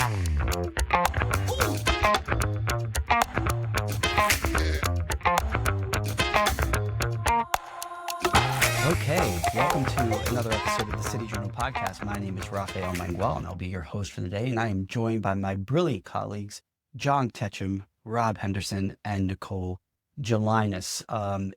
Okay, welcome to another episode of the City Journal podcast. My name is Rafael Mangual, and I'll be your host for the day. And I am joined by my brilliant colleagues, John Ketcham, Rob Henderson, and Nicole Gelinas.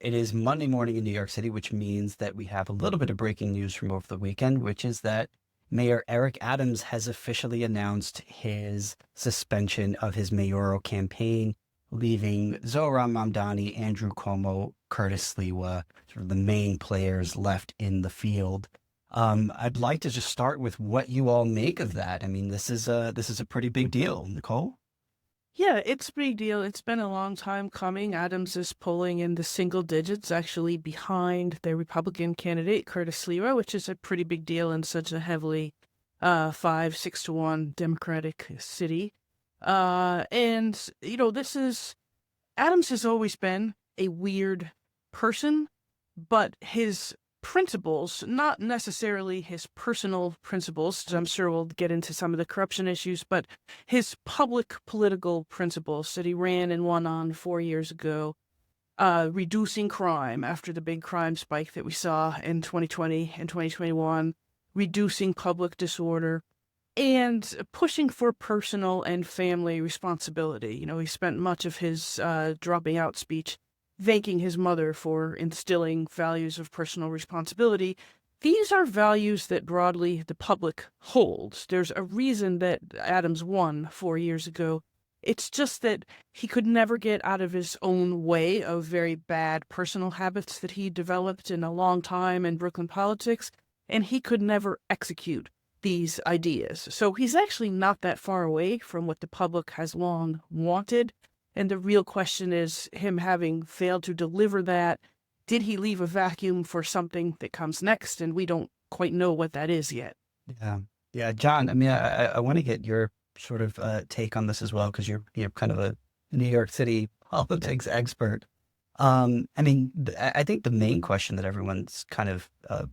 It is Monday morning in New York City, which means that we have a little bit of breaking news from over the weekend, which is that Mayor Eric Adams has officially announced his suspension of his mayoral campaign, leaving Zohran Mamdani, Andrew Cuomo, Curtis Sliwa, sort of the main players left in the field. I'd like to just start with what you all make of that. I mean, this is a pretty big deal, Nicole. Yeah, it's a big deal. It's been a long time coming. Adams is polling in the single digits, actually behind the Republican candidate, Curtis Sliwa, which is a pretty big deal in such a heavily 5-6 to 1 Democratic city. And, you know, Adams has always been a weird person, but his principles, not necessarily his personal principles, I'm sure we'll get into some of the corruption issues, but his public political principles that he ran and won on 4 years ago, reducing crime after the big crime spike that we saw in 2020 and 2021, reducing public disorder, and pushing for personal and family responsibility. You know, he spent much of his dropping out speech thanking his mother for instilling values of personal responsibility. These are values that broadly the public holds. There's a reason that Adams won 4 years ago. It's just that he could never get out of his own way of very bad personal habits that he developed in a long time in Brooklyn politics, and he could never execute these ideas. So he's actually not that far away from what the public has long wanted. And the real question is, him having failed to deliver that, did he leave a vacuum for something that comes next? And we don't quite know what that is yet. Yeah, John, I mean, I want to get your sort of take on this as well, because you're kind of a New York City politics expert. I mean, I think the main question that everyone's kind of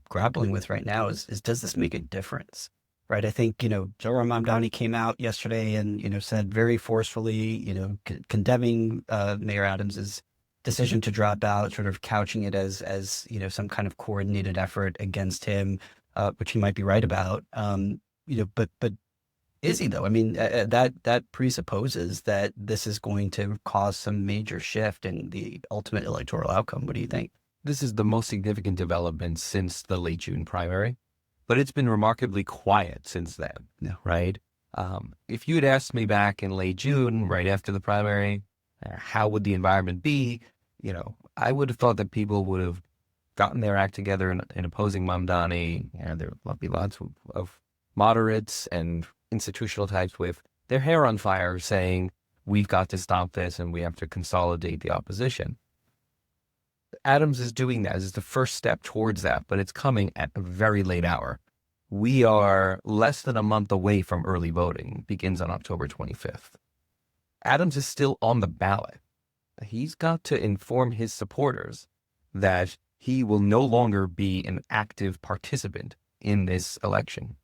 grappling with right now is does this make a difference? Right. I think, Zohran Mamdani came out yesterday and, said very forcefully, condemning Mayor Adams's decision to drop out, sort of couching it as some kind of coordinated effort against him, which he might be right about. But is he, though? I mean, that presupposes that this is going to cause some major shift in the ultimate electoral outcome. What do you think? This is the most significant development since the late June primary. But it's been remarkably quiet since then, right? If you had asked me back in late June, right after the primary, how would the environment be? I would have thought that people would have gotten their act together in opposing Mamdani. There would be lots of moderates and institutional types with their hair on fire saying, we've got to stop this and we have to consolidate the opposition. Adams is doing that as the first step towards that, but it's coming at a very late hour. We are less than a month away from early voting. It begins on October 25th. Adams is still on the ballot. He's got to inform his supporters that he will no longer be an active participant in this election.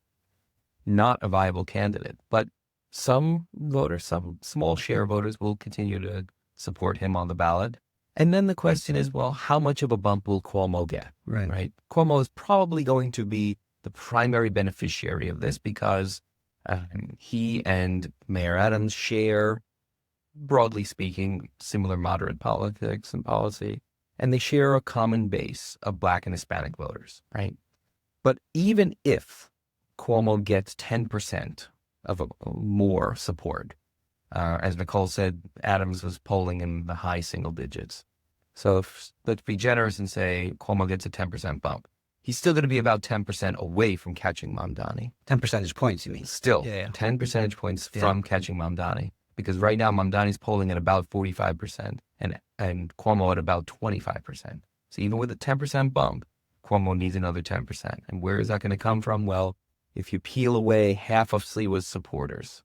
Not a viable candidate, but some voters, some small share of voters will continue to support him on the ballot. And then the question is, well, how much of a bump will Cuomo get? Right? Cuomo is probably going to be the primary beneficiary of this because he and Mayor Adams share, broadly speaking, similar moderate politics and policy, and they share a common base of Black and Hispanic voters, right? But even if Cuomo gets 10% of more support, as Nicole said, Adams was polling in the high single digits. So let's be generous and say Cuomo gets a 10% bump. He's still going to be about 10% away from catching Mamdani. 10 percentage points, you mean? Still, 10 percentage points from catching Mamdani. Because right now Mamdani's polling at about 45% and Cuomo at about 25%. So even with a 10% bump, Cuomo needs another 10%. And where is that going to come from? Well, if you peel away half of Sliwa's supporters,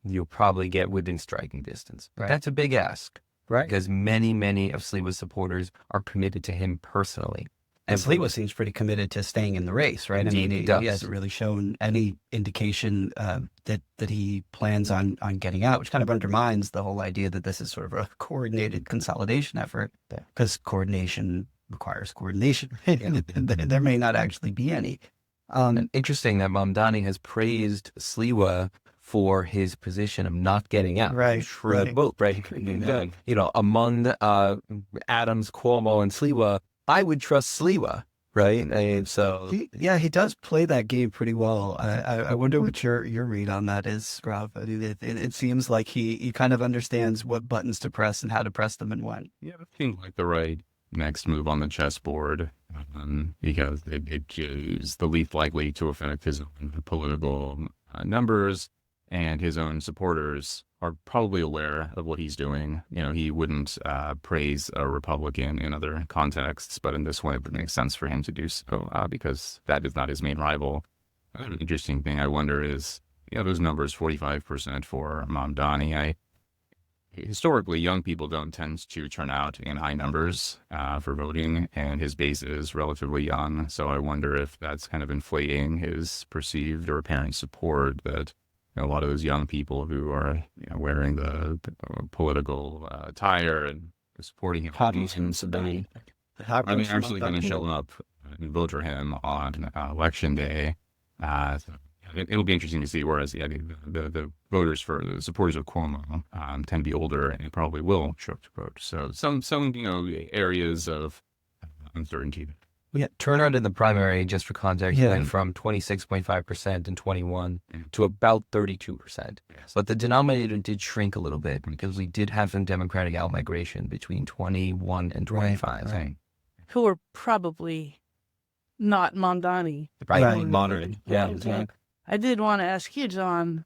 you'll probably get within striking distance. Right. That's a big ask. Right. Because many of Sliwa's supporters are committed to him personally. And Sliwa seems pretty committed to staying in the race, right? Indeed, I mean, he he does. hasn't really shown any indication that he plans on getting out, which kind of undermines the whole idea that this is sort of a coordinated consolidation effort, because coordination requires coordination, right? And there may not actually be any. Interesting that Mamdani has praised Sliwa for his position of not getting out. Right. Vote, right. You know, among Adams, Cuomo, and Sliwa, I would trust Sliwa, right? And so he does play that game pretty well. I wonder what your read on that is, Rob. I mean, it seems like he kind of understands what buttons to press and how to press them and when. Yeah, it seems like the right next move on the chessboard, because it is the least likely to affect his own political numbers, and his own supporters are probably aware of what he's doing. You know, he wouldn't praise a Republican in other contexts, but in this one, it would make sense for him to do so because that is not his main rival. An interesting thing I wonder is, those numbers, 45% for Mamdani. Historically, young people don't tend to turn out in high numbers for voting, and his base is relatively young. So I wonder if that's kind of inflating his perceived or apparent support, that a lot of those young people who are wearing the political attire and supporting him are they actually going to show up and vote for him on election day. So it'll be interesting to see. Whereas the voters for the supporters of Cuomo tend to be older and probably will show up to vote. So some areas of uncertainty. Yeah, turnout in the primary, just for context, went from 26.5% in 21 to about 32%. Yes. But the denominator did shrink a little bit because we did have some Democratic outmigration between 21 and 25. Right. Who are probably not Mamdani. Right, moderate. Yeah, exactly. I did want to ask you, John,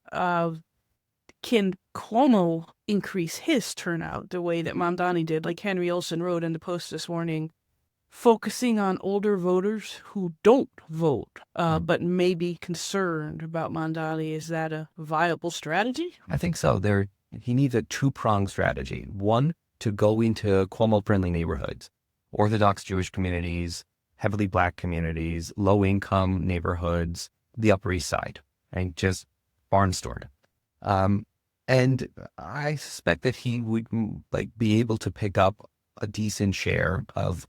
can Cuomo increase his turnout the way that Mamdani did? Like Henry Olsen wrote in the Post this morning, focusing on older voters who don't vote, but may be concerned about Mamdani. Is that a viable strategy? I think so. He needs a two-pronged strategy. One, to go into Cuomo-friendly neighborhoods, Orthodox Jewish communities, heavily Black communities, low-income neighborhoods, the Upper East Side, and just barnstormed. And I suspect that he would be able to pick up a decent share of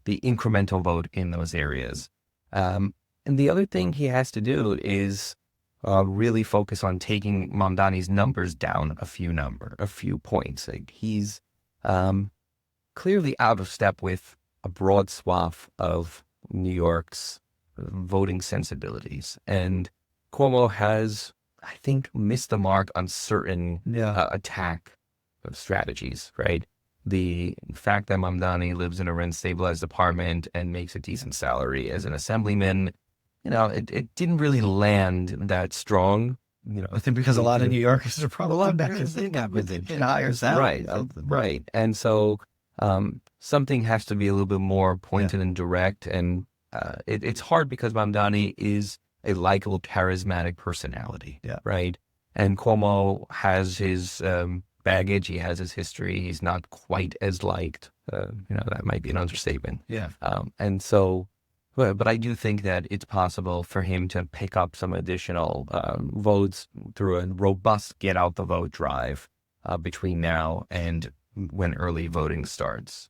the incremental vote in those areas. And the other thing he has to do is really focus on taking Mamdani's numbers down a few points. Like he's clearly out of step with a broad swath of New York's voting sensibilities. And Cuomo has, I think, missed the mark on certain attack strategies, right? The fact that Mamdani lives in a rent-stabilized apartment and makes a decent salary as an assemblyman, it didn't really land that strong. I think because a lot of New Yorkers are probably back in higher salary. Right. And so something has to be a little bit more pointed and direct. And it's hard because Mamdani is a likable, charismatic personality, right? And Cuomo has his baggage, he has his history. He's not quite as liked. That might be an understatement. Yeah. And so, but I do think that it's possible for him to pick up some additional votes through a robust get out the vote drive between now and when early voting starts.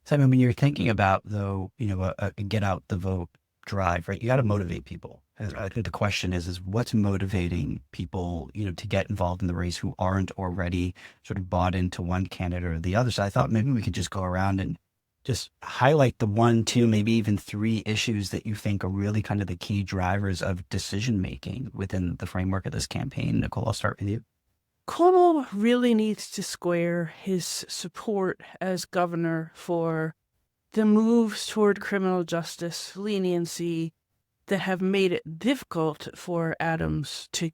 So, I mean, when you're thinking about, though, a get out the vote drive, right? You got to motivate people. And I think the question is what's motivating people, to get involved in the race who aren't already sort of bought into one candidate or the other. So I thought maybe we could just go around and just highlight the 1, 2, maybe even 3 issues that you think are really kind of the key drivers of decision-making within the framework of this campaign. Nicole, I'll start with you. Cuomo really needs to square his support as governor for the moves toward criminal justice, leniency, that have made it difficult for Adams to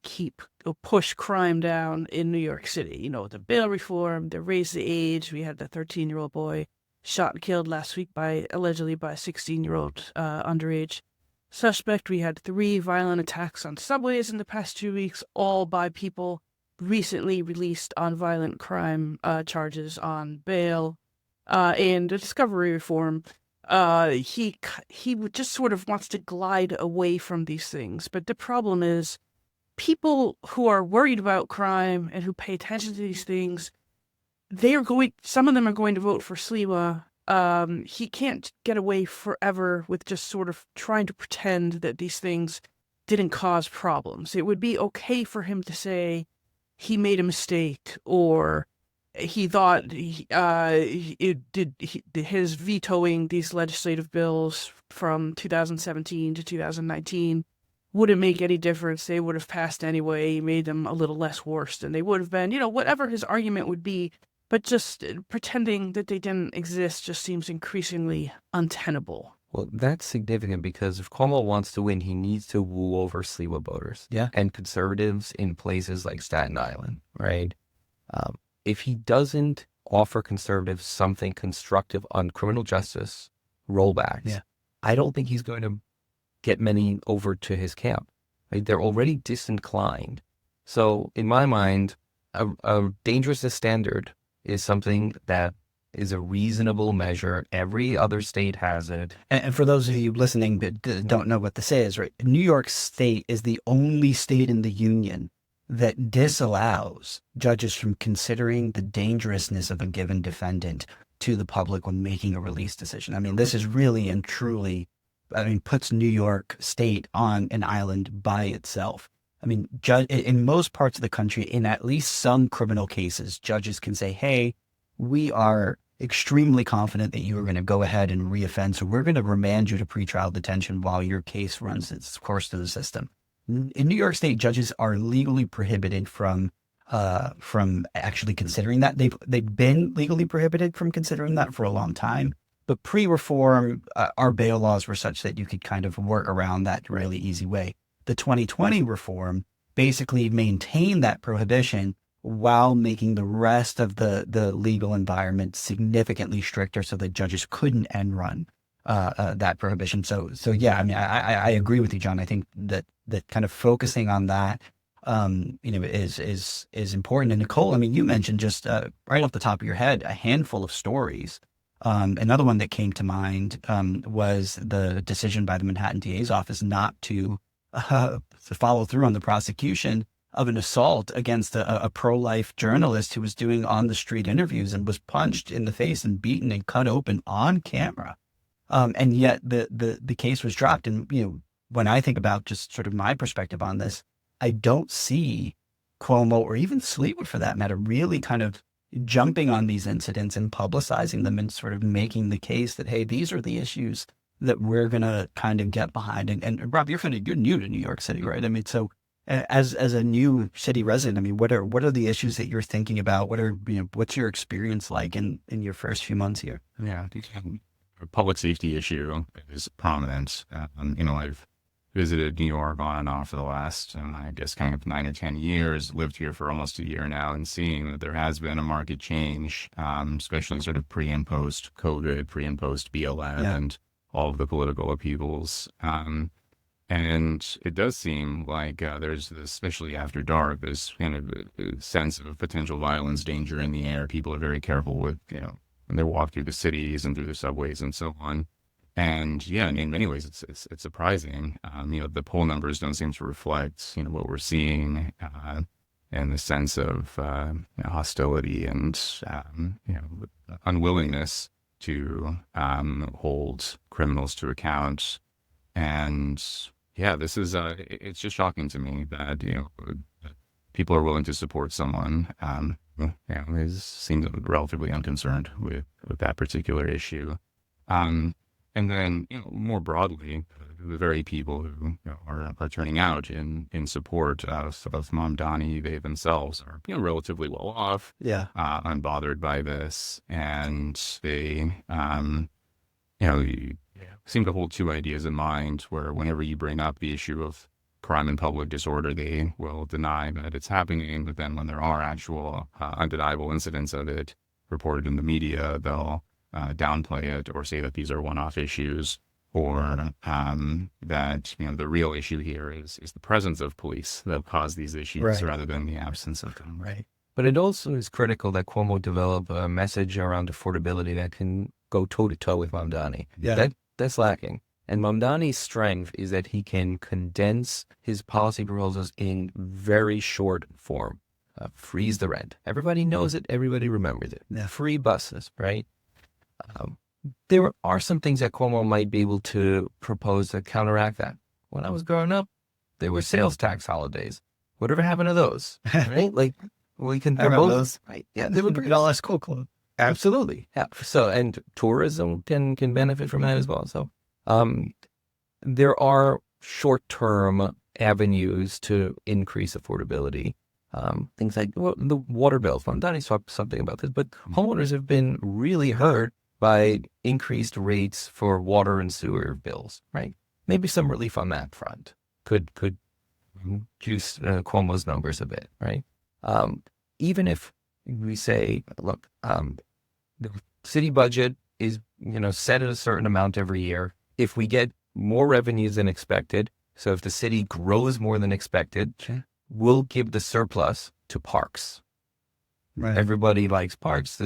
push crime down in New York City. The bail reform, the raise the age. We had the 13-year-old boy shot and killed last week allegedly by a 16-year-old underage suspect. We had 3 violent attacks on subways in the past 2 weeks, all by people recently released on violent crime charges on bail. And the discovery reform. he just sort of wants to glide away from these things. But the problem is, people who are worried about crime and who pay attention to these things, some of them are going to vote for Sliwa. He can't get away forever with just sort of trying to pretend that these things didn't cause problems. It would be okay for him to say he made a mistake, or he thought his vetoing these legislative bills from 2017 to 2019 wouldn't make any difference. They would have passed anyway. He made them a little less worse than they would have been. Whatever his argument would be, but just pretending that they didn't exist just seems increasingly untenable. Well, that's significant because if Cuomo wants to win, he needs to woo over Sliwa voters and conservatives in places like Staten Island, right? If he doesn't offer conservatives something constructive on criminal justice rollbacks, I don't think he's going to get many over to his camp. Right? They're already disinclined. So in my mind, a dangerousness standard is something that is a reasonable measure. Every other state has it. And for those of you listening that don't know what this is, right? New York State is the only state in the union that disallows judges from considering the dangerousness of a given defendant to the public when making a release decision. I mean, this is really and truly, puts New York State on an island by itself. I mean, in most parts of the country, in at least some criminal cases, judges can say, hey, we are extremely confident that you are going to go ahead and reoffend, so we're going to remand you to pretrial detention while your case runs its course through the system. In New York State, judges are legally prohibited from actually considering that. They've been legally prohibited from considering that for a long time. But pre-reform, our bail laws were such that you could kind of work around that really easy way. The 2020 reform basically maintained that prohibition while making the rest of the legal environment significantly stricter so that judges couldn't end run that prohibition. So yeah, I mean, I agree with you, John. I think that kind of focusing on that, is important. And Nicole, I mean, you mentioned just right off the top of your head, a handful of stories. Another one that came to mind was the decision by the Manhattan DA's office not to follow through on the prosecution of an assault against a pro-life journalist who was doing on-the-street interviews and was punched in the face and beaten and cut open on camera. And yet the case was dropped. And, when I think about just sort of my perspective on this, I don't see Cuomo or even Sliwa for that matter really kind of jumping on these incidents and publicizing them and sort of making the case that, hey, these are the issues that we're going to kind of get behind. And Rob, you're new to New York City, right? I mean, so as a new city resident, I mean, what are the issues that you're thinking about? What's your experience like in your first few months here? Yeah, a public safety issue is prominent. I've visited New York on and off for the last, I guess, kind of 9 or 10 years, lived here for almost a year now, and seeing that there has been a market change, especially sort of pre and post COVID, pre and post BLM, and all of the political upheavals. And it does seem like there's this, especially after dark, this kind of sense of potential violence, danger in the air. People are very careful with, when they walk through the cities and through the subways and so on. And yeah, in many ways, it's surprising. The poll numbers don't seem to reflect, what we're seeing, and the sense of hostility and unwillingness to hold criminals to account. And yeah, this is it's just shocking to me that people are willing to support someone. It seems relatively unconcerned with that particular issue. And then, more broadly, the very people who are turning out in support of Mamdani, they themselves are relatively well off, unbothered by this, and they seem to hold two ideas in mind. Where whenever you bring up the issue of crime and public disorder, they will deny that it's happening, but then when there are actual undeniable incidents of it reported in the media, they'll downplay it or say that these are one-off issues, or that the real issue here is the presence of police that cause these issues rather than the absence of them. Right. But it also is critical that Cuomo develop a message around affordability that can go toe-to-toe with Mamdani. Yeah. That's lacking. And Mamdani's strength is that he can condense his policy proposals in very short form. Freeze the rent. Everybody knows it. Everybody remembers it. Yeah. Free buses, right? There are some things that Cuomo might be able to propose to counteract that. When I was growing up, there were sales tax holidays. Whatever happened to those? Right? Like, we can I remember propose. those. Right? Yeah, they were great. $100 school club. Absolutely. Yeah. So, and tourism can benefit from that as well. So, there are short-term avenues to increase affordability. Things like the water bills. Mamdani talked something about this, but homeowners have been really hurt by increased rates for water and sewer bills, right? Maybe some relief on that front could juice Cuomo's numbers a bit, right? Even if we say, look, the city budget is, set at a certain amount every year. If we get more revenues than expected, so if the city grows more than expected, we'll give the surplus to parks. Right. Everybody likes parks.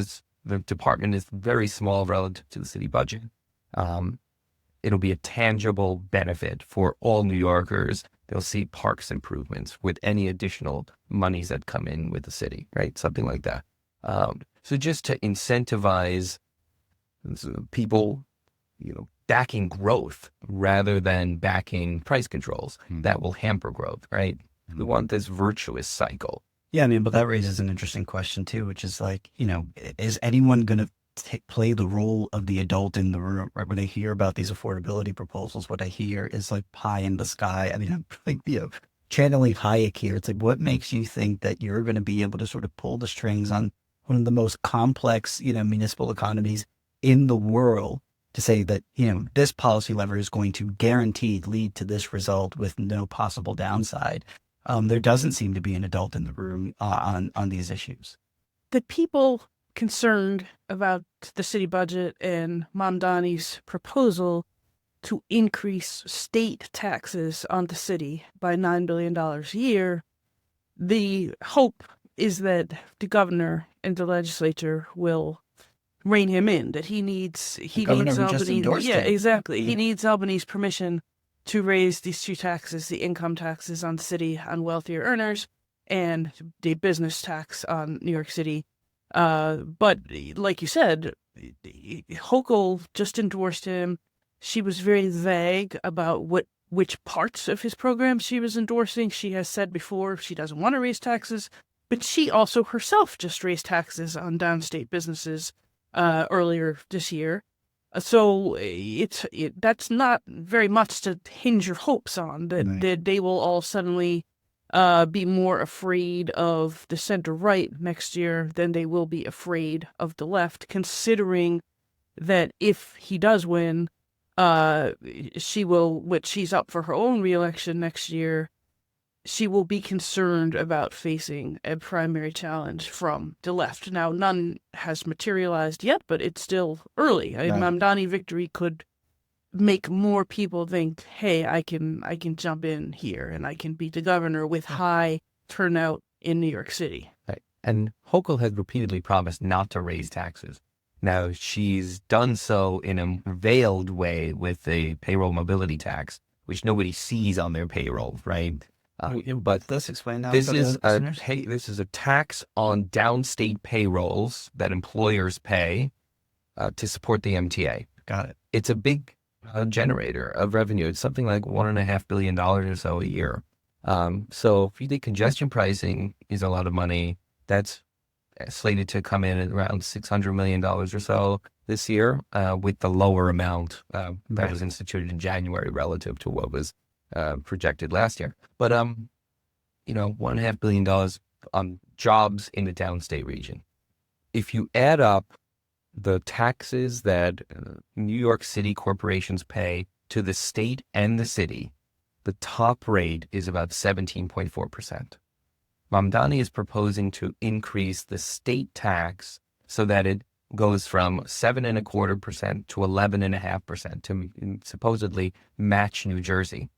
The department is very small relative to the city budget. It'll be a tangible benefit for all New Yorkers. They'll see parks improvements with any additional monies that come in with the city, right? Something like that. So just to incentivize people, backing growth rather than backing price controls, that will hamper growth, right? We want this virtuous cycle. Yeah, I mean, but that raises an interesting question too, which is like, is anyone going to play the role of the adult in the room? Right? When I hear about these affordability proposals, what I hear is like pie in the sky. I mean, I'm like, channeling Hayek here. It's like, what makes you think that you're going to be able to sort of pull the strings on one of the most complex, municipal economies in the world to say that, this policy lever is going to guaranteed lead to this result with no possible downside? There doesn't seem to be an adult in the room on these issues. The people concerned about the city budget and Mamdani's proposal to increase state taxes on the city by $9 billion a year, the hope is that the governor and the legislature will rein him in, that he needs Albany. Yeah, exactly. He needs Albany's permission to raise these two taxes, the income taxes on the city on wealthier earners and the business tax on New York City. But like you said, Hochul just endorsed him. She was very vague about which parts of his program she was endorsing. She has said before she doesn't want to raise taxes, but she also herself just raised taxes on downstate businesses earlier this year. So that's not very much to hinge your hopes on, that they will all suddenly be more afraid of the center-right next year than they will be afraid of the left, considering that if he does win, she's up for her own reelection next year, she will be concerned about facing a primary challenge from the left. Now, none has materialized yet, but it's still early. A Mamdani victory could make more people think, hey, I can jump in here and I can beat the governor with high turnout in New York City. Right. And Hochul has repeatedly promised not to raise taxes. Now, she's done so in a veiled way with the payroll mobility tax, which nobody sees on their payroll, right? But let's explain that. This is a tax on downstate payrolls that employers pay to support the MTA. Got it. It's a big generator of revenue. It's something like $1.5 billion or so a year. So if you think congestion pricing is a lot of money, that's slated to come in at around $600 million or so this year, with the lower amount that was instituted in January relative to what was projected last year. But $1.5 billion on jobs in the downstate region. If you add up the taxes that New York City corporations pay to the state and the city, the top rate is about 17.4%. Mamdani is proposing to increase the state tax so that it goes from 7.25% to 11.5% to supposedly match New Jersey.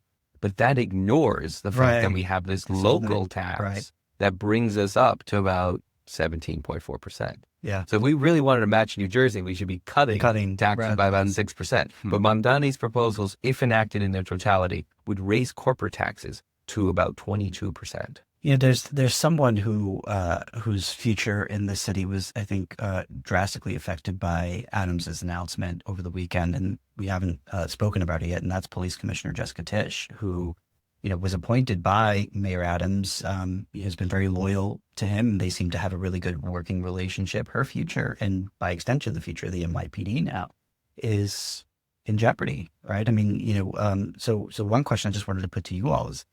But that ignores the fact that we have this local tax that brings us up to about 17.4%. Yeah. So if we really wanted to match New Jersey, we should be cutting taxes rather by about 6%. But Mamdani's proposals, if enacted in their totality, would raise corporate taxes to about 22%. There's someone whose future in the city was, I think, drastically affected by Adams's announcement over the weekend, and we haven't spoken about it yet, and that's Police Commissioner Jessica Tisch, who, was appointed by Mayor Adams, has been very loyal to him. They seem to have a really good working relationship. Her future, and by extension, the future of the NYPD now, is in jeopardy, right? I mean, so one question I just wanted to put to you all is,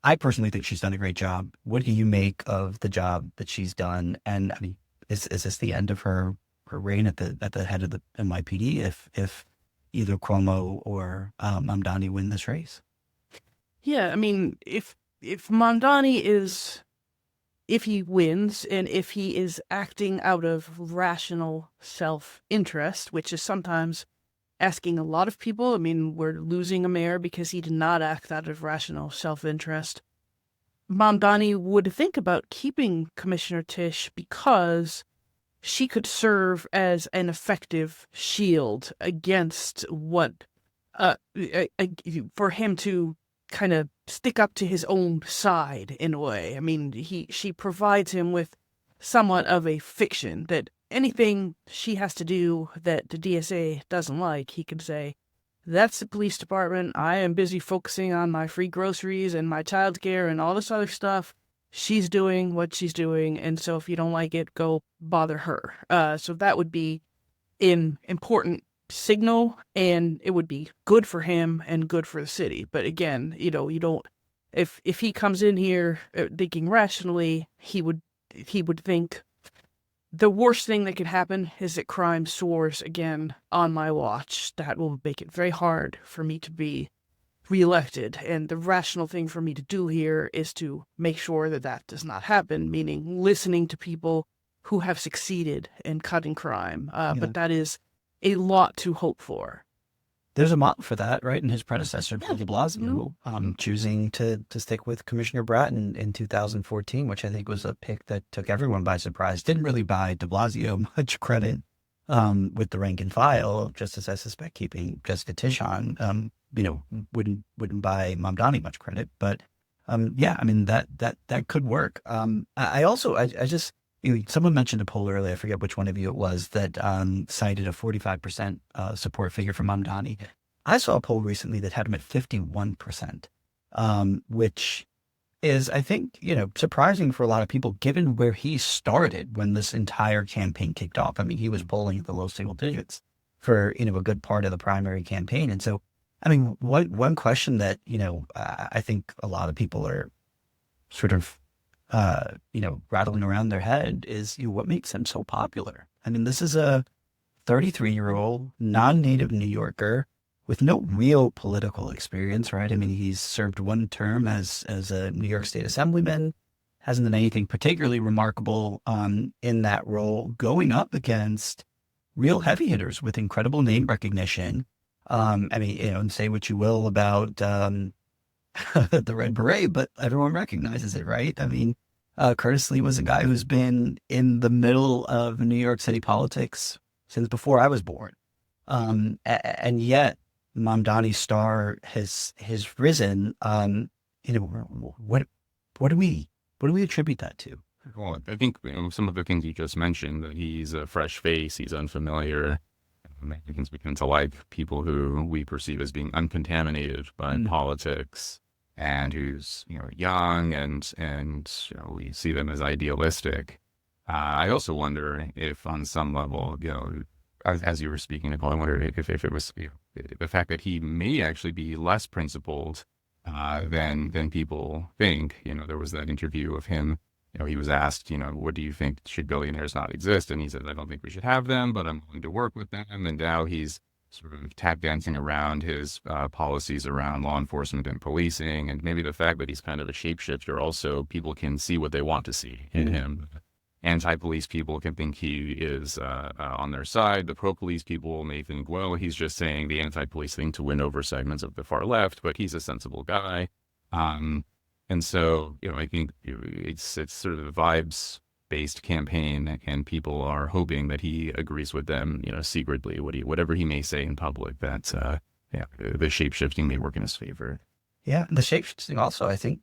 I personally think she's done a great job. What do you make of the job that she's done? And I mean, is this the end of her reign at the head of the NYPD if either Cuomo or Mamdani win this race? Yeah, I mean, if Mamdani if he wins and if he is acting out of rational self-interest, which is sometimes asking a lot of people. I mean, we're losing a mayor because he did not act out of rational self-interest. Mamdani would think about keeping Commissioner Tisch because she could serve as an effective shield against what, for him to kind of stick up to his own side in a way. I mean, she provides him with somewhat of a fiction that anything she has to do that the DSA doesn't like, he can say, that's the police department. I am busy focusing on my free groceries and my childcare and all this other stuff. She's doing what she's doing, and so if you don't like it, go bother her. So that would be an important signal, and it would be good for him and good for the city. But again, you don't. If he comes in here thinking rationally, he would think the worst thing that could happen is that crime soars again on my watch. That will make it very hard for me to be reelected. And the rational thing for me to do here is to make sure that that does not happen, meaning listening to people who have succeeded in cutting crime. But that is a lot to hope for. There's a model for that, right? And his predecessor, Bill de Blasio, choosing to stick with Commissioner Bratton in 2014, which I think was a pick that took everyone by surprise. Didn't really buy de Blasio much credit with the rank and file, just as I suspect keeping Jessica Tisch on, wouldn't buy Mamdani much credit. But yeah, I mean, that could work. I just, someone mentioned a poll earlier, I forget which one of you it was, that cited a 45% support figure for Mamdani. I saw a poll recently that had him at 51%, which is, I think, surprising for a lot of people, given where he started when this entire campaign kicked off. I mean, he was polling at the low single digits for, a good part of the primary campaign. And so, I mean, one question that, I think a lot of people are sort of rattling around their head is, what makes him so popular? I mean, this is a 33-year-old non-native New Yorker with no real political experience, right? I mean, he's served one term as a New York State Assemblyman, hasn't done anything particularly remarkable in that role, going up against real heavy hitters with incredible name recognition. I mean, and say what you will about the Red Beret, but everyone recognizes it, right? I mean, Curtis Sliwa was a guy who's been in the middle of New York City politics since before I was born. And yet Mamdani's star has risen. What do we attribute that to? Well, I think some of the things you just mentioned, that he's a fresh face, he's unfamiliar. Americans begin to like people who we perceive as being uncontaminated by politics, and who's young, and we see them as idealistic. I also wonder if, on some level, as you were speaking, Nicole, I wonder if it was the fact that he may actually be less principled than people think. There was that interview of him. He was asked, what do you think, should billionaires not exist? And he said, I don't think we should have them, but I'm willing to work with them. And now he's sort of tap dancing around his policies around law enforcement and policing. And maybe the fact that he's kind of a shapeshifter, also people can see what they want to see in him. Anti-police people can think he is on their side. The pro-police people may think, well, he's just saying the anti-police thing to win over segments of the far left, but he's a sensible guy. And so, I think it's sort of a vibes-based campaign, and people are hoping that he agrees with them, secretly, whatever he may say in public, that, the shape-shifting may work in his favor. Yeah, the shapeshifting also, I think,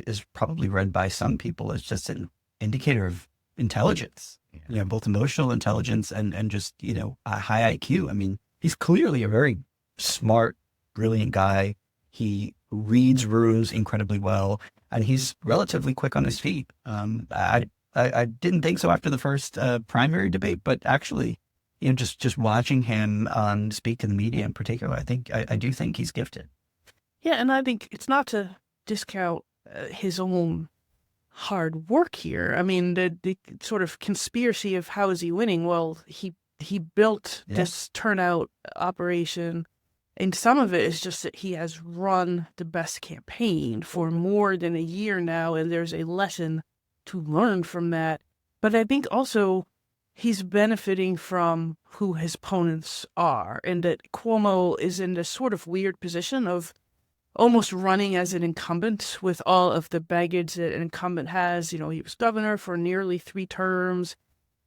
is probably read by some people as just an indicator of intelligence, both emotional intelligence and just, a high IQ. I mean, he's clearly a very smart, brilliant guy. He reads rules incredibly well, and he's relatively quick on his feet. I didn't think so after the first primary debate, but actually, just watching him speak to the media in particular, I do think he's gifted. Yeah, and I think it's not to discount his own hard work here. I mean, the sort of conspiracy of how is he winning? Well, he built this turnout operation, and some of it is just that he has run the best campaign for more than a year now, and there's a lesson to learn from that. But I think also he's benefiting from who his opponents are, and that Cuomo is in this sort of weird position of almost running as an incumbent with all of the baggage that an incumbent has. He was governor for nearly 3 terms.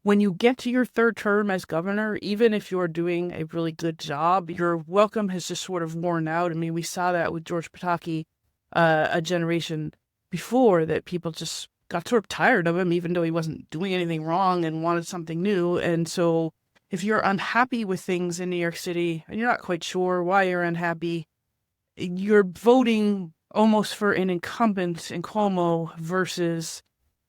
When you get to your 3rd term as governor, even if you're doing a really good job, your welcome has just sort of worn out. I mean, we saw that with George Pataki a generation before, that people just got sort of tired of him, even though he wasn't doing anything wrong and wanted something new. And so if you're unhappy with things in New York City and you're not quite sure why you're unhappy, you're voting almost for an incumbent in Cuomo versus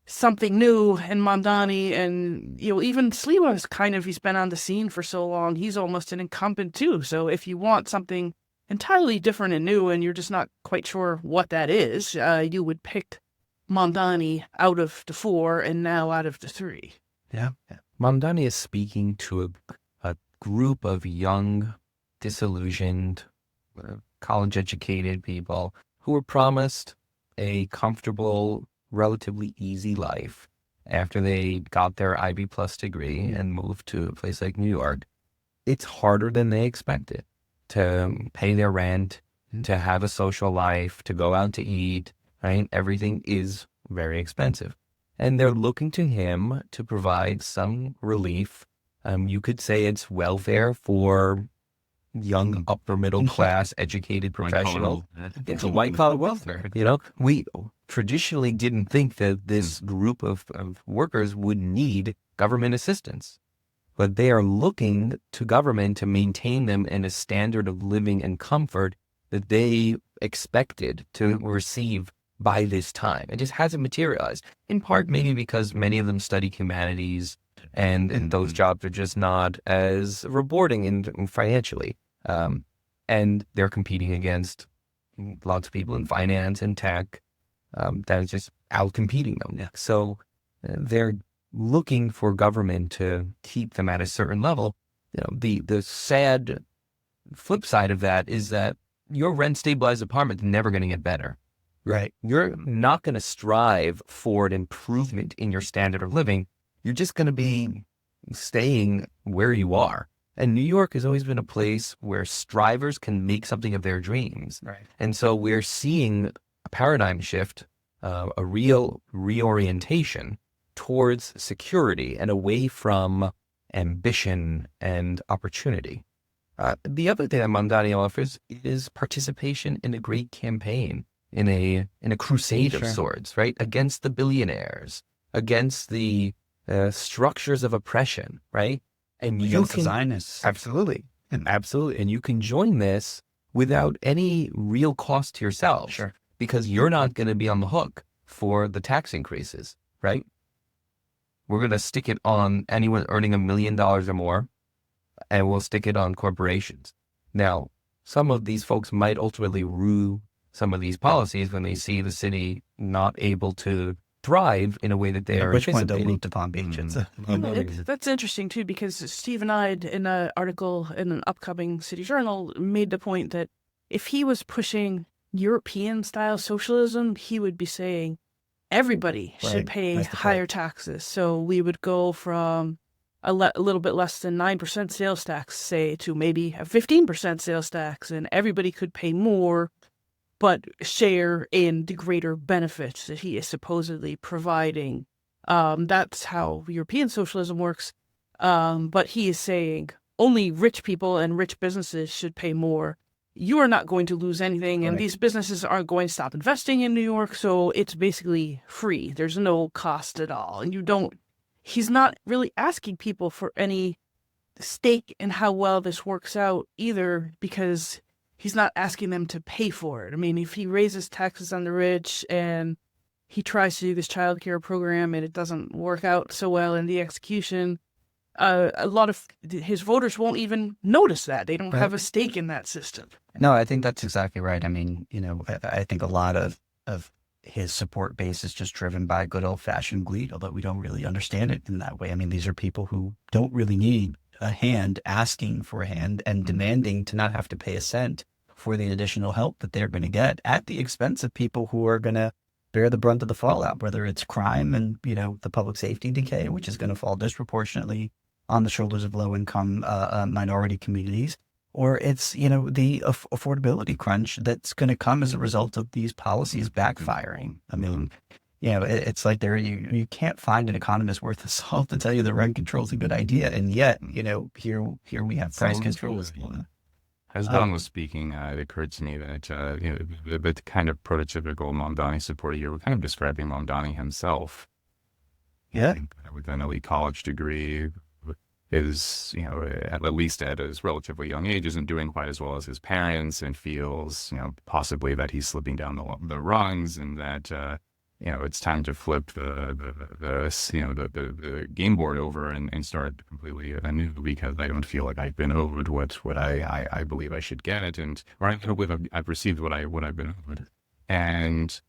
something new in Mamdani. And, even Sliwa is he's been on the scene for so long, he's almost an incumbent too. So if you want something entirely different and new, and you're just not quite sure what that is, you would pick Mamdani out of the 4 and now out of the 3. Yeah. Mamdani is speaking to a group of young, disillusioned, college-educated people who were promised a comfortable, relatively easy life after they got their IB plus degree and moved to a place like New York. It's harder than they expected to pay their rent, to have a social life, to go out to eat, right? Everything is very expensive. And they're looking to him to provide some relief. You could say it's welfare for young upper middle class educated professionals. It's a white collar welfare. We traditionally didn't think that this group of workers would need government assistance, but they are looking to government to maintain them in a standard of living and comfort that they expected to receive by this time. It just hasn't materialized, in part maybe because many of them study humanities and those jobs are just not as rewarding financially. And they're competing against lots of people in finance and tech that is just out-competing them. Yeah. So they're looking for government to keep them at a certain level. The sad flip side of that is that your rent-stabilized apartment is never going to get better. Right. You're not going to strive for an improvement in your standard of living. You're just going to be staying where you are. And New York has always been a place where strivers can make something of their dreams. Right. And so we're seeing a paradigm shift, a real reorientation towards security and away from ambition and opportunity. The other thing that Mamdani offers is participation in a great campaign, in a crusade of sorts, right? Against the billionaires, against the structures of oppression, right? And you can, Zionists. Absolutely. And you can join this without any real cost to yourself. Sure. Because you're not going to be on the hook for the tax increases, right? We're going to stick it on anyone earning $1 million or more, and we'll stick it on corporations. Now, some of these folks might ultimately rue some of these policies when they see the city not able to thrive in a way that they are At which point they'll anticipating. move to Palm Beach. That's interesting too, because Steve and I, in an article in an upcoming City Journal, made the point that if he was pushing European-style socialism, he would be saying everybody should pay higher taxes. So we would go from a little bit less than 9% sales tax, say, to maybe a 15% sales tax, and everybody could pay more. but share in the greater benefits that he is supposedly providing. That's how European socialism works. But he is saying only rich people and rich businesses should pay more. You are not going to lose anything, and these businesses aren't going to stop investing in New York, so it's basically free. There's no cost at all. And he's not really asking people for any stake in how well this works out either, because he's not asking them to pay for it. I mean, if he raises taxes on the rich and he tries to do this child care program and it doesn't work out so well in the execution, a lot of his voters won't even notice that. They don't have a stake in that system. No, I think that's exactly right. I mean, I think a lot of his support base is just driven by good old-fashioned greed, although we don't really understand it in that way. I mean, these are people who don't really need a hand, asking for a hand and demanding to not have to pay a cent for the additional help that they're going to get at the expense of people who are going to bear the brunt of the fallout, whether it's crime and, the public safety decay, which is going to fall disproportionately on the shoulders of low-income minority communities, or it's, the affordability crunch that's going to come as a result of these policies backfiring. I mean, it's like you can't find an economist worth the salt to tell you that rent control is a good idea, and yet, here we have price control. As Don was speaking, it occurred to me that the kind of prototypical Mamdani supporter here, we're kind of describing Mamdani himself. Yeah, with an elite college degree, is at least at his relatively young age, isn't doing quite as well as his parents, and feels possibly that he's slipping down the rungs, and that it's time to flip the game board over and start completely anew, because I don't feel like I've been owed what I believe I should get, or I've received what I've been owed, and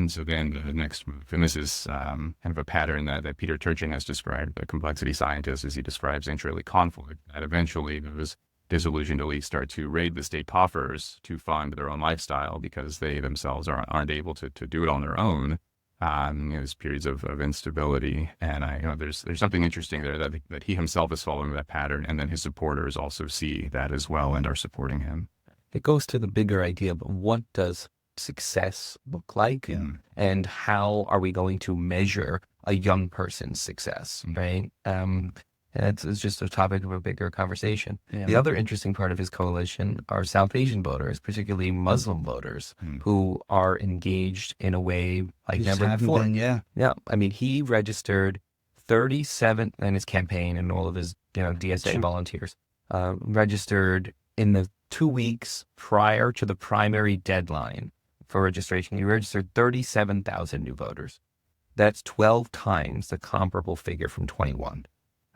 so then the next move, and this is kind of a pattern that Peter Turchin has described, the complexity scientist, as he describes intra-elite conflict, that eventually those disillusioned elites start to raid the state coffers to fund their own lifestyle, because they themselves aren't able to do it on their own. There's periods of instability, and there's something interesting there that he himself is following that pattern, and then his supporters also see that as well and are supporting him. It goes to the bigger idea of what does success look like, and how are we going to measure a young person's success, right? It's just a topic of a bigger conversation. Yeah. The other interesting part of his coalition are South Asian voters, particularly Muslim voters, who are engaged in a way like never before. Yeah. I mean, he registered 37, and his campaign and all of his DSA volunteers registered in the 2 weeks prior to the primary deadline for registration. He registered 37,000 new voters. That's 12 times the comparable figure from 21.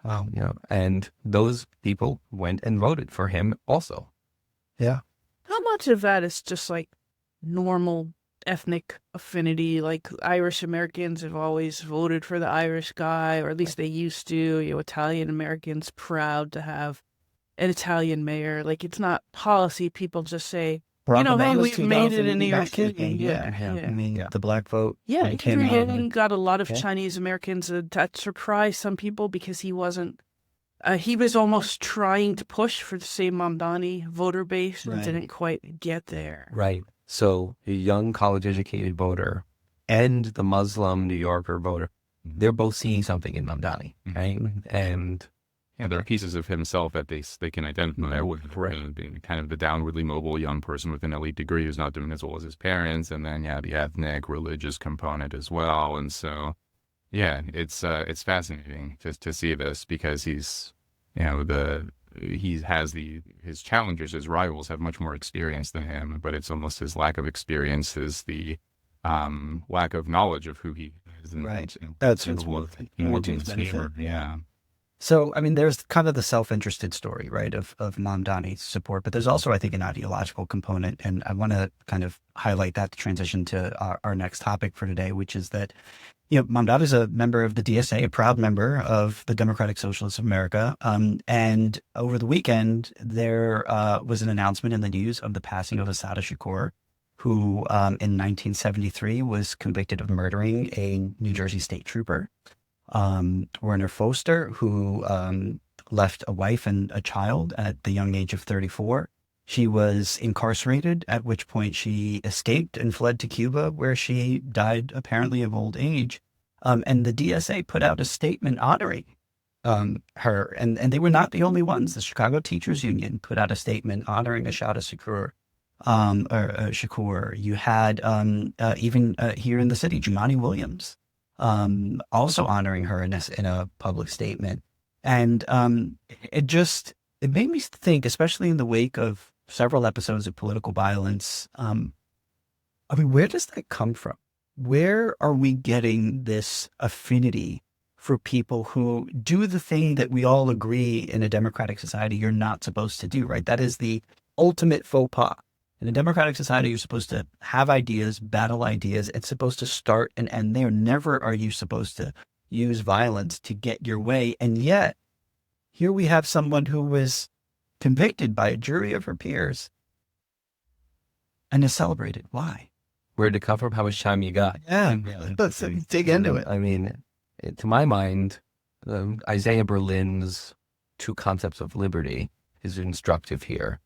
Wow. And those people went and voted for him also. Yeah. How much of that is just like normal ethnic affinity? Like Irish Americans have always voted for the Irish guy, or at least they used to. Italian Americans proud to have an Italian mayor. Like, it's not policy. People just say, hey, we've made it in New York City. Yeah. I mean, the black vote. Yeah, Andrew Yang got a lot of Chinese Americans. That surprised some people, because he wasn't. He was almost trying to push for the same Mamdani voter base and didn't quite get there. Right. So a young college-educated voter and the Muslim New Yorker voter, they're both seeing something in Mamdani, right? And there are pieces of himself that they can identify with, being kind of the downwardly mobile young person with an elite degree who's not doing as well as his parents, and then the ethnic, religious component as well. And so, it's fascinating to see this, because he's, his challengers, his rivals have much more experience than him, but it's almost his lack of experience is the lack of knowledge of who he is. And, that's more to his favor. Yeah. So, I mean, there's kind of the self-interested story, right, of Mamdani's support, but there's also, I think, an ideological component, and I want to kind of highlight that to transition to our next topic for today, which is that, Mamdani is a member of the DSA, a proud member of the Democratic Socialists of America, and over the weekend, there was an announcement in the news of the passing of Assata Shakur, who in 1973 was convicted of murdering a New Jersey state trooper. Werner Foster, who left a wife and a child at the young age of 34. She was incarcerated, at which point she escaped and fled to Cuba, where she died apparently of old age. And the DSA put out a statement honoring her, and they were not the only ones. The Chicago Teachers Union put out a statement honoring Assata Shakur. Shakur. You had even here in the city, Jumaane Williams, also honoring her in a public statement, and it made me think, especially in the wake of several episodes of political violence. I mean, where does that come from? Where are we getting this affinity for people who do the thing that we all agree in a democratic society you're not supposed to do, right? That is the ultimate faux pas. In a democratic society, you're supposed to have ideas, battle ideas. It's supposed to start and end there. Never are you supposed to use violence to get your way. And yet, here we have someone who was convicted by a jury of her peers and is celebrated. Why? Where'd it come from? How much time you got? Yeah, let's dig into it. I mean, to my mind, Isaiah Berlin's two concepts of liberty is instructive here,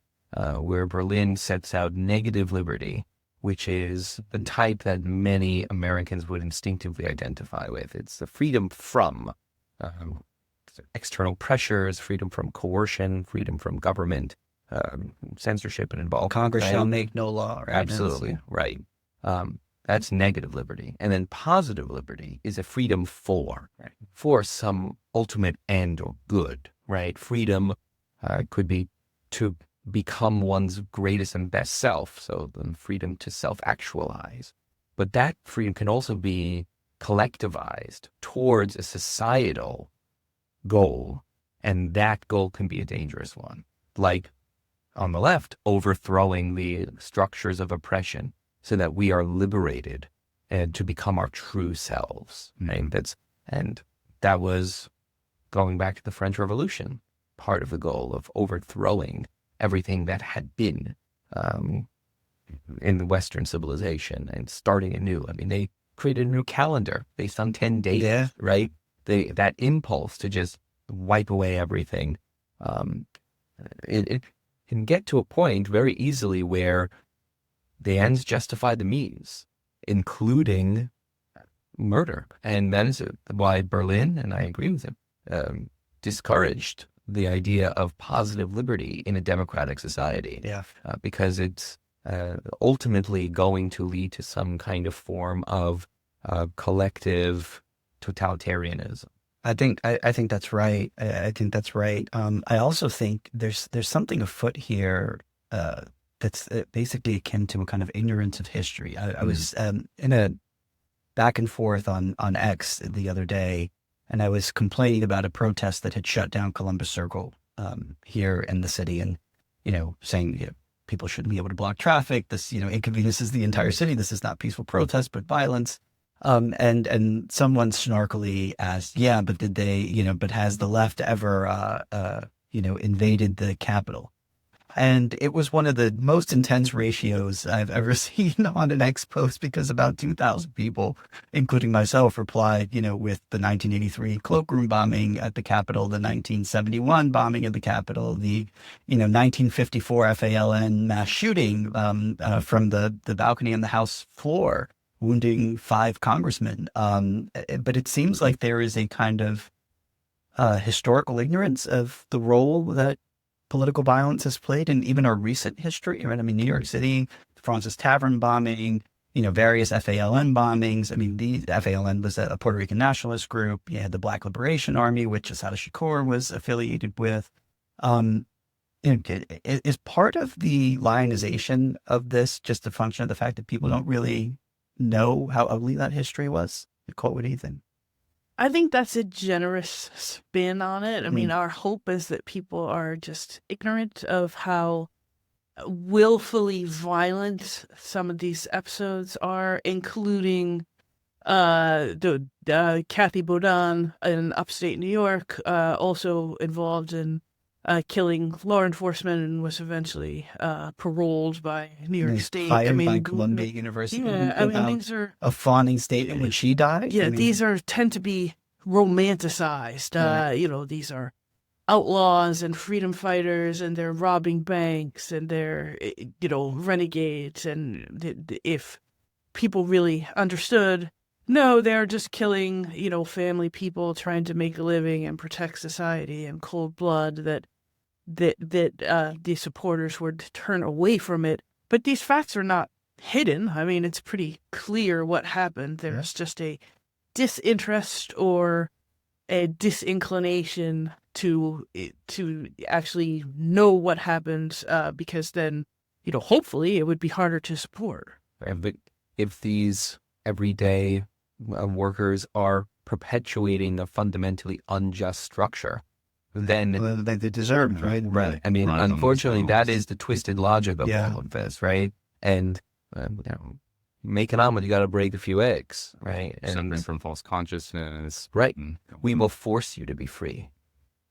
where Berlin sets out negative liberty, which is the type that many Americans would instinctively identify with. It's the freedom from external pressures, freedom from coercion, freedom from government, censorship and involvement. Congress shall make no law. Right? Absolutely, right. That's negative liberty. And then positive liberty is a freedom for some ultimate end or good, right? Freedom could be to become one's greatest and best self, so the freedom to self-actualize. But that freedom can also be collectivized towards a societal goal, and that goal can be a dangerous one. Like, on the left, overthrowing the structures of oppression so that we are liberated and to become our true selves. Right? And that was, going back to the French Revolution, part of the goal of overthrowing everything that had been in the Western civilization and starting anew. I mean, they created a new calendar based on 10 days, right? That impulse to just wipe away everything, it can get to a point very easily where the ends justify the means, including murder. And that is why Berlin, and I agree with him, discouraged the idea of positive liberty in a democratic society. Because it's ultimately going to lead to some kind of form of collective totalitarianism. I think that's right. I think that's right. I also think there's something afoot here that's basically akin to a kind of ignorance of history. I was in a back and forth on X the other day, and I was complaining about a protest that had shut down Columbus Circle here in the city, and saying people shouldn't be able to block traffic. This inconveniences the entire city. This is not peaceful protest, but violence. And someone snarkily asked, but did they, but has the left ever, invaded the Capitol? And it was one of the most intense ratios I've ever seen on an X post, because about 2,000 people, including myself, replied, with the 1983 cloakroom bombing at the Capitol, the 1971 bombing at the Capitol, the, 1954 FALN mass shooting from the balcony on the House floor, wounding 5 congressmen. But it seems like there is a kind of historical ignorance of the role that political violence has played in even our recent history. Right? I mean, New York City, the Francis Tavern bombing, various FALN bombings. I mean, the FALN was a Puerto Rican nationalist group. You had the Black Liberation Army, which Assata Shakur was affiliated with. Is part of the lionization of this just a function of the fact that people don't really know how ugly that history was? Nicole, what do you think? I think that's a generous spin on it. I mean, our hope is that people are just ignorant of how willfully violent some of these episodes are, including Kathy Boudin in upstate New York, also involved in killing law enforcement and was eventually paroled by New York State. Fired by Columbia University. Yeah, I mean, these are a fawning statement when she died. Yeah, these tend to be romanticized. These are outlaws and freedom fighters, and they're robbing banks, and they're, renegades. And if people really understood, no, they're just killing, family people trying to make a living and protect society in cold blood, that the supporters would turn away from it. But these facts are not hidden. I mean, it's pretty clear what happened. There's just a disinterest or a disinclination to actually know what happened, because then, hopefully it would be harder to support. But if these everyday workers are perpetuating a fundamentally unjust structure, then they deserve it, right? Right. I mean, unfortunately, that is the twisted logic of all of this, right? And make an omelet, you got to break a few eggs, right? Suffering from false consciousness, right? We will force you to be free,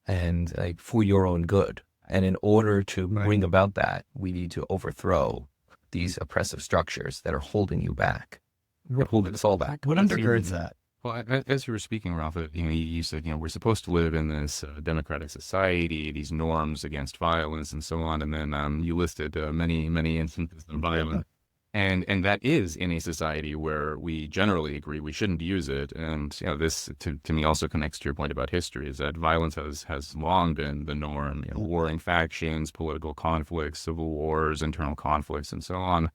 and for your own good. And in order to bring about that, we need to overthrow these oppressive structures that are holding you back. We're holding us all back. What undergirds that? Well, as you were speaking, Rafa, you said, we're supposed to live in this democratic society, these norms against violence and so on. And then you listed many, many instances of violence. And that is in a society where we generally agree we shouldn't use it. And, this to me also connects to your point about history, is that violence has long been the norm. Warring factions, political conflicts, civil wars, internal conflicts, and so on.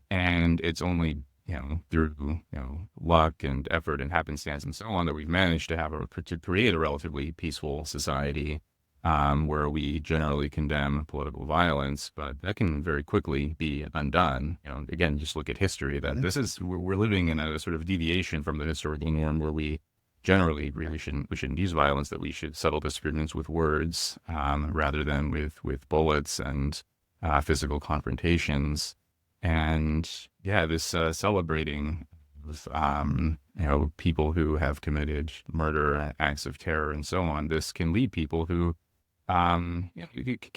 And it's only through, luck and effort and happenstance and so on, that we've managed to create a relatively peaceful society, where we generally condemn political violence, but that can very quickly be undone. Again, just look at history, that we're living in a sort of deviation from the historical norm, where we generally agree we shouldn't use violence, that we should settle disagreements with words, rather than with bullets and physical confrontations. And this celebrating people who have committed murder, acts of terror, and so on. This can lead people who can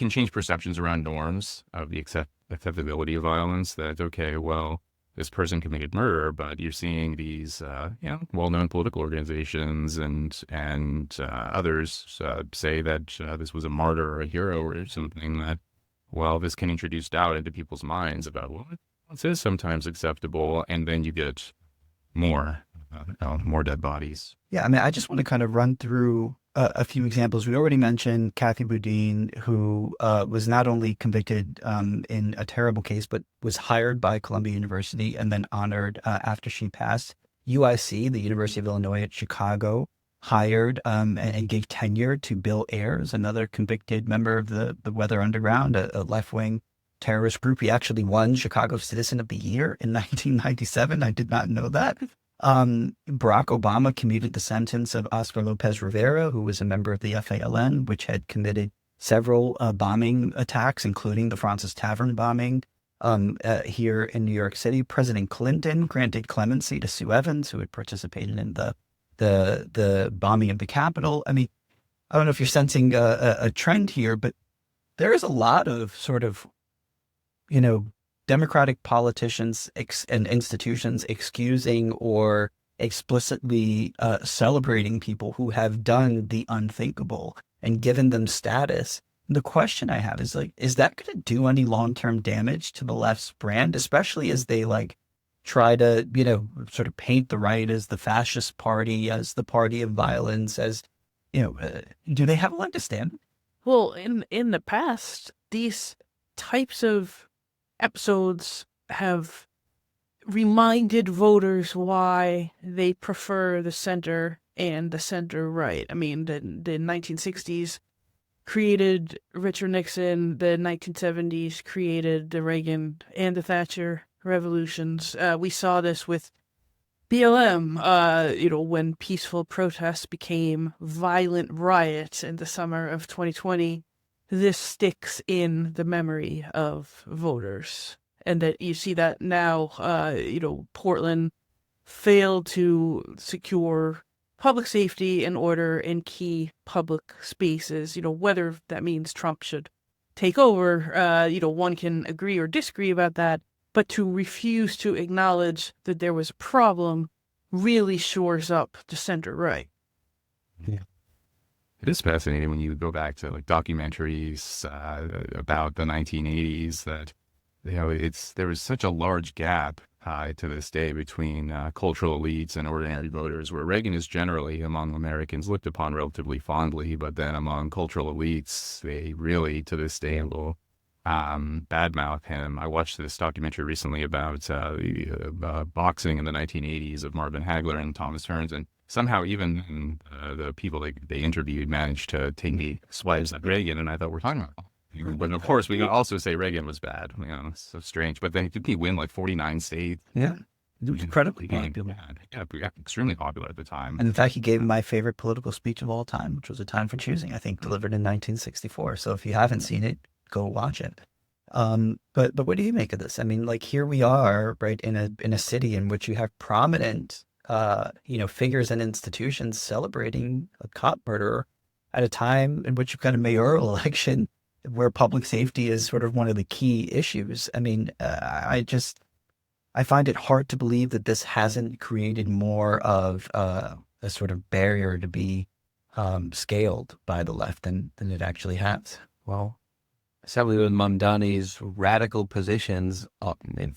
change perceptions around norms of the acceptability of violence. That this person committed murder, but you're seeing these well-known political organizations and others say that this was a martyr or a hero or something, that this can introduce doubt into people's minds about what is sometimes acceptable, and then you get more dead bodies. Yeah, I mean, I just want to kind of run through a few examples. We already mentioned Kathy Boudin, who was not only convicted in a terrible case, but was hired by Columbia University and then honored after she passed. UIC, the University of Illinois at Chicago, hired and gave tenure to Bill Ayers, another convicted member of the Weather Underground, a left-wing terrorist group. He actually won Chicago Citizen of the Year in 1997. I did not know that. Barack Obama commuted the sentence of Oscar Lopez Rivera, who was a member of the FALN, which had committed several bombing attacks, including the Francis Tavern bombing here in New York City. President Clinton granted clemency to Sue Evans, who had participated in the bombing of the Capitol. I mean, I don't know if you're sensing a trend here, but there is a lot of sort of, Democratic politicians and institutions excusing or explicitly celebrating people who have done the unthinkable and given them status. The question I have is is that going to do any long-term damage to the left's brand, especially as they try to, sort of paint the right as the fascist party, as the party of violence, as, do they have a leg to stand? Well, in the past, these types of episodes have reminded voters why they prefer the center and the center right. I mean, the 1960s created Richard Nixon, the 1970s created the Reagan and the Thatcher revolutions. We saw this with BLM, when peaceful protests became violent riots in the summer of 2020. This sticks in the memory of voters. And that you see that now, Portland failed to secure public safety and order in key public spaces, whether that means Trump should take over, one can agree or disagree about that, but to refuse to acknowledge that there was a problem really shores up the center right. Yeah. It is fascinating when you go back to like documentaries about the 1980s that, there was such a large gap to this day between cultural elites and ordinary voters, where Reagan is generally among Americans looked upon relatively fondly, but then among cultural elites, they really to this day will badmouth him. I watched this documentary recently about boxing in the 1980s of Marvin Hagler and Thomas Hearns, and somehow even the people they interviewed managed to take the swipes at Reagan, and I thought we're talking about. But of course, we can also say Reagan was bad. It's so strange. But then did he win like 49 states? Yeah. It was incredibly popular. Yeah, extremely popular at the time. And in fact, he gave my favorite political speech of all time, which was A Time for Choosing, I think, delivered in 1964. So if you haven't seen it, go watch it. But what do you make of this? I mean, like, here we are, right, in a city in which you have prominent, figures and institutions celebrating a cop murderer at a time in which you've got a mayoral election where public safety is sort of one of the key issues. I mean, I find it hard to believe that this hasn't created more of a sort of barrier to be scaled by the left than it actually has. Well, Assemblyman Mamdani's radical positions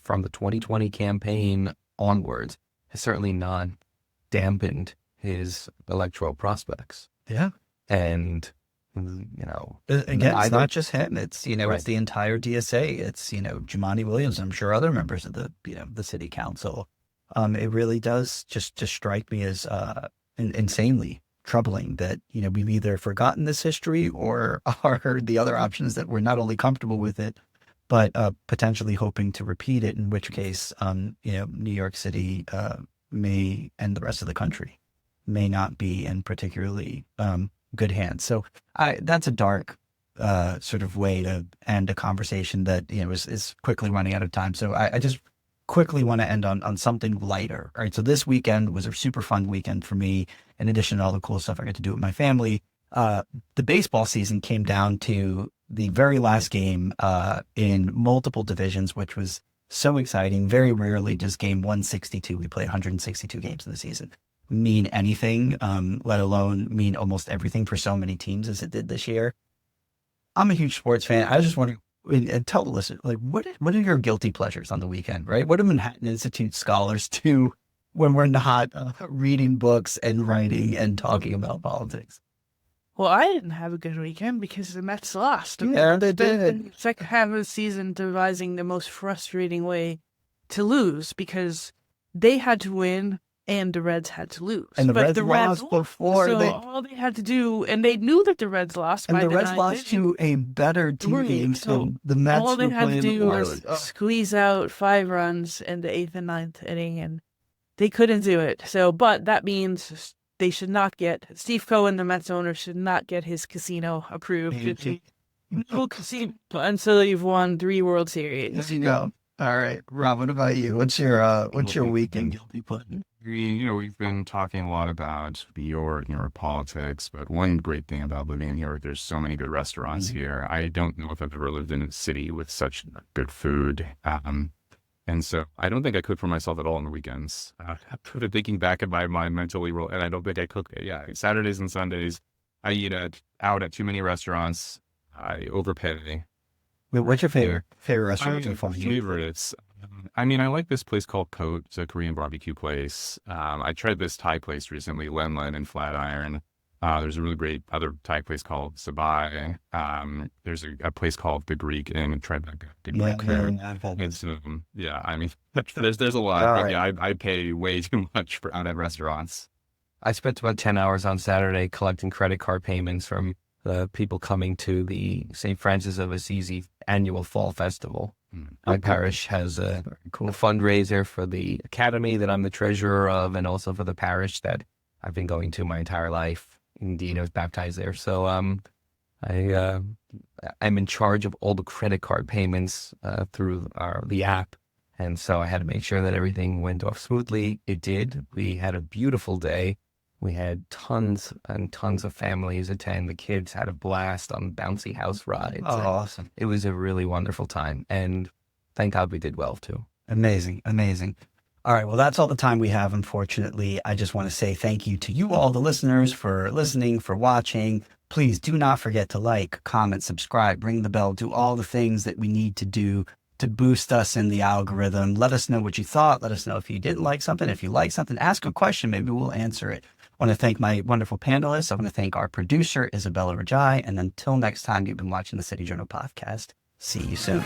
from the 2020 campaign onwards has certainly not dampened his electoral prospects. Yeah. And, again, it's not just him. It's, it's the entire DSA. It's, Jumaane Williams. I'm sure other members of the city council. It really does just strike me as insanely troubling that, we've either forgotten this history or are the other options that we're not only comfortable with it, but potentially hoping to repeat it, in which case, New York City may, and the rest of the country may not be in particularly good hands. So that's a dark sort of way to end a conversation that, is quickly running out of time. So I just quickly want to end on something lighter. All right. So this weekend was a super fun weekend for me. In addition to all the cool stuff I got to do with my family, the baseball season came down to the very last game in multiple divisions, which was so exciting. Very rarely does game 162, we play 162 games in the season, mean anything, let alone mean almost everything for so many teams as it did this year. I'm a huge sports fan. I was just wondering, and tell the listener, like, what are your guilty pleasures on the weekend, right? What do Manhattan Institute scholars do when we're not reading books and writing and talking about politics? Well, I didn't have a good weekend because the Mets lost. Yeah, they did. The second half of the season devising the most frustrating way to lose because they had to win and the Reds had to lose. And the Reds lost before. So all they had to do, and they knew that the Reds lost. And the Reds lost to a better team. So the Mets all they had to do was world. squeeze out 5 runs in the 8th and 9th inning, and they couldn't do it. So, but that means they should not get, Steve Cohen, the Mets owner, should not get his casino approved. No casino until you've won 3 World Series. There you go. All right, Rob, what about you? What's your weekend guilty pleasure? We've been talking a lot about New York, politics, but one great thing about living in New York, there's so many good restaurants here. I don't know if I've ever lived in a city with such good food. And so I don't think I cook for myself at all on the weekends. Thinking back in my mind mentally, and I don't think I cook. Yeah, Saturdays and Sundays, I eat out at too many restaurants. I overpay. Wait, what's your favorite restaurant? Favorites. I mean, I like this place called Coat. It's a Korean barbecue place. I tried this Thai place recently, Len Len in Flatiron. There's a really great other Thai place called Sabai. There's a place called The Greek Inn. I tried that. Yeah, I mean, there's a lot. Right. Yeah, I pay way too much for out at restaurants. I spent about 10 hours on Saturday collecting credit card payments from the people coming to the St. Francis of Assisi annual fall festival. My parish has a cool fundraiser for the academy that I'm the treasurer of, and also for the parish that I've been going to my entire life. Indeed, I was baptized there. So I'm in charge of all the credit card payments through the app. And so I had to make sure that everything went off smoothly. It did. We had a beautiful day. We had tons and tons of families attend. The kids had a blast on bouncy house rides. Oh, awesome. It was a really wonderful time. And thank God we did well, too. Amazing. All right. Well, that's all the time we have, unfortunately. I just want to say thank you to you all, the listeners, for listening, for watching. Please do not forget to like, comment, subscribe, ring the bell, do all the things that we need to do to boost us in the algorithm. Let us know what you thought. Let us know if you didn't like something. If you like something, ask a question. Maybe we'll answer it. I want to thank my wonderful panelists. I want to thank our producer, Isabella Rajai. And until next time, you've been watching the City Journal podcast. See you soon.